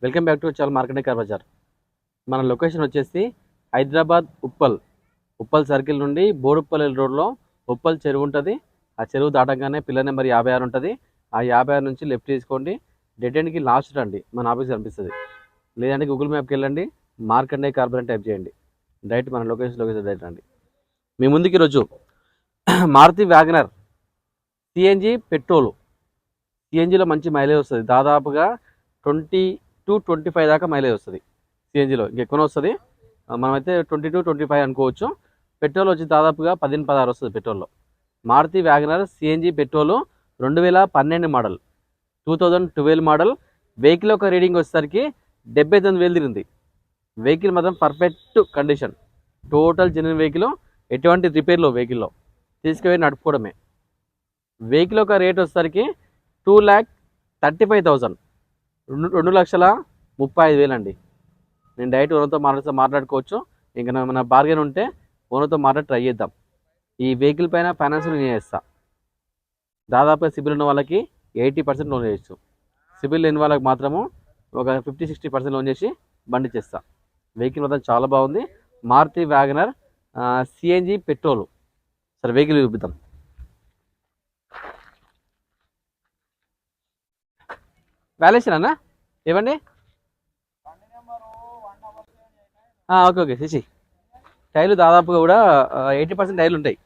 Welcome back to చాలా marketing car Bazar. మన location వచ్చేసి హైదరాబాద్ ఉప్పల్ సర్కిల్ నుండి బోడుప్పల్ రోడ్లో ఉప్పల్ చెరువు ఉంటుంది. ఆ చెరువు దాటంగానే పిల్లర్ నెంబర్ 56 ఉంటుంది. ఆ 56 నుంచి లెఫ్ట్ తీసుకోండి. డెడ్ ఎండ్కి లాస్ట్ రండి, మన ఆఫీస్ కనిపిస్తుంది. లేదంటే గూగుల్ మ్యాప్కి వెళ్ళండి, మార్కండేయ కార్ బజార్ టైప్ చేయండి, డైరెక్ట్ మన లొకేషన్ డైరెక్ట్ రండి. మీ ముందుకి ఈరోజు మారుతి వ్యాగనర్ సిఎన్జి పెట్రోల్. సిఎన్జిలో మంచి మైలేజ్ వస్తుంది, దాదాపుగా 20 to 25 దాకా మైలేజ్ వస్తుంది. సిఎన్జిలో ఇంకెక్కువ వస్తుంది, మనమైతే 20 to 25 అనుకోవచ్చు. పెట్రోల్ వచ్చి దాదాపుగా 15-16 వస్తుంది పెట్రోల్లో. Maruti WagonR CNG petrol 2012 model, 2012 model. Vehicle ఒక రీడింగ్ వచ్చేసరికి 79,000 తిరిగింది. వెహికల్ మాత్రం perfect condition, total genuine vehicle, ఎటువంటి రిపేర్లో వెహికల్లో తీసుకుపోయి నడుపుకోవడమే. వెహికల్ ఒక రేట్ వచ్చేసరికి 2,35,000, 2,35,000 అండి. నేను డైరెక్ట్ ఓనర్తో మాట్లాడుకోవచ్చు. ఇంకా మన బార్గెన్ ఉంటే ఓనర్తో మాట్లాడి ట్రై చేద్దాం. ఈ వెహికల్ పైన ఫైనాన్స్ నేను చేస్తా. దాదాపుగా సిబిల్ ఉన్న వాళ్ళకి 80% లోన్ చేయొచ్చు. సిబిల్ లేని వాళ్ళకి మాత్రము ఒక 50-60% లోన్ చేసి బండి చేస్తా. వెహికల్ మాత్రం చాలా బాగుంది. Maruti WagonR CNG petrol. సరే వెహికల్ చూపిద్దాం. వాల్యుయేషన్ అన్న ఏమండి? ఓకే ఓకే చేసి టైర్లు దాదాపుగా కూడా 80% టైర్లు ఉంటాయి.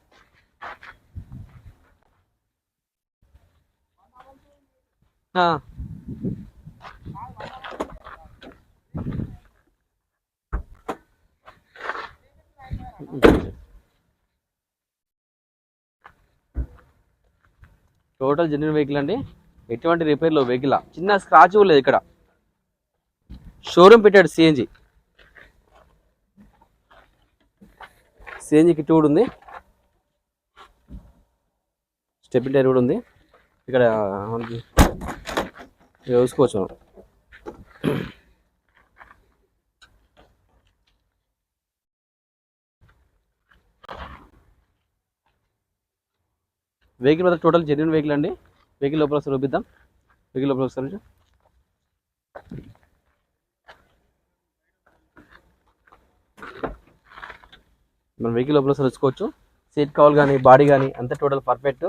టోటల్ జెన్యున్ వెహికల్ అండి, ఎటువంటి రిపేర్లో వెహికల్, చిన్న స్క్రాచ్ కూడా లేదు. ఇక్కడ షోరూమ్ పెట్టాడు సిఎన్జి కిట్ కూడా ఉంది, స్టెప్ టైర్ కూడా ఉంది. ఇక్కడ చూసుకోవచ్చు. వెహికల్ మాత్రం టోటల్ జెన్యున్ వెహికల్ అండి. వెహికల్ లోపల ఒకసారి చూపిద్దాం. వెహికల్ లోపల ఒకసారి మనం వెహికల్ లోపల చూసుకోవచ్చు. సీట్ కవర్ కానీ బాడీ కానీ అంతా టోటల్ పర్ఫెక్ట్.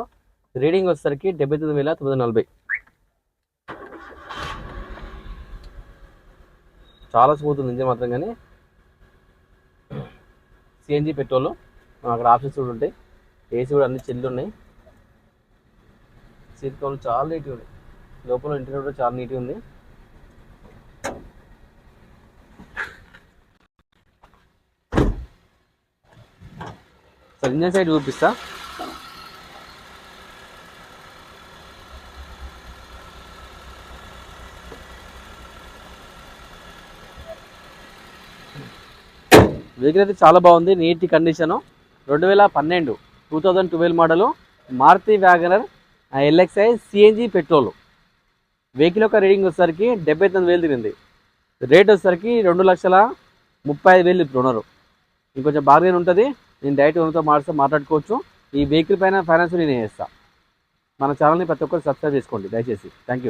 రీడింగ్ వచ్చేసరికి 79,940. చాలా స్మూత్ ఉంది ఇంజిన్ మాత్రం. కానీ సిఎన్జి పెట్రోల్ అక్కడ ఆప్షన్స్ కూడా ఉంటాయి. ఏసీ కూడా అన్ని చిల్లు ఉన్నాయి. సీట్ కవర్ చాలా నీట్గా ఉంది. లోపల ఇంటీరియర్ కూడా చాలా నీట్గా ఉంది. సరే ఇంజన్ సైడ్ చూపిస్తా. వెహికల్ అయితే చాలా బాగుంది, neat condition. 2012 model Maruti WagonR LXI CNG petrol. Vehicle యొక్క రీడింగ్ వచ్చేసరికి 79,000 తిరిగింది. రేట్ వచ్చేసరికి 2,35,000 ఓనరు. ఇంకొంచెం బార్గెన్ ఉంటుంది. నేను డైరెక్ట్ ఓనర్తో మాట్లాడుకోవచ్చు. ఈ వెహికల్ పైన ఫైనాన్స్ నేను చేస్తాను. మన ఛానల్ని ప్రతి ఒక్కరు సబ్స్క్రైబ్ చేసుకోండి దయచేసి. Thank you.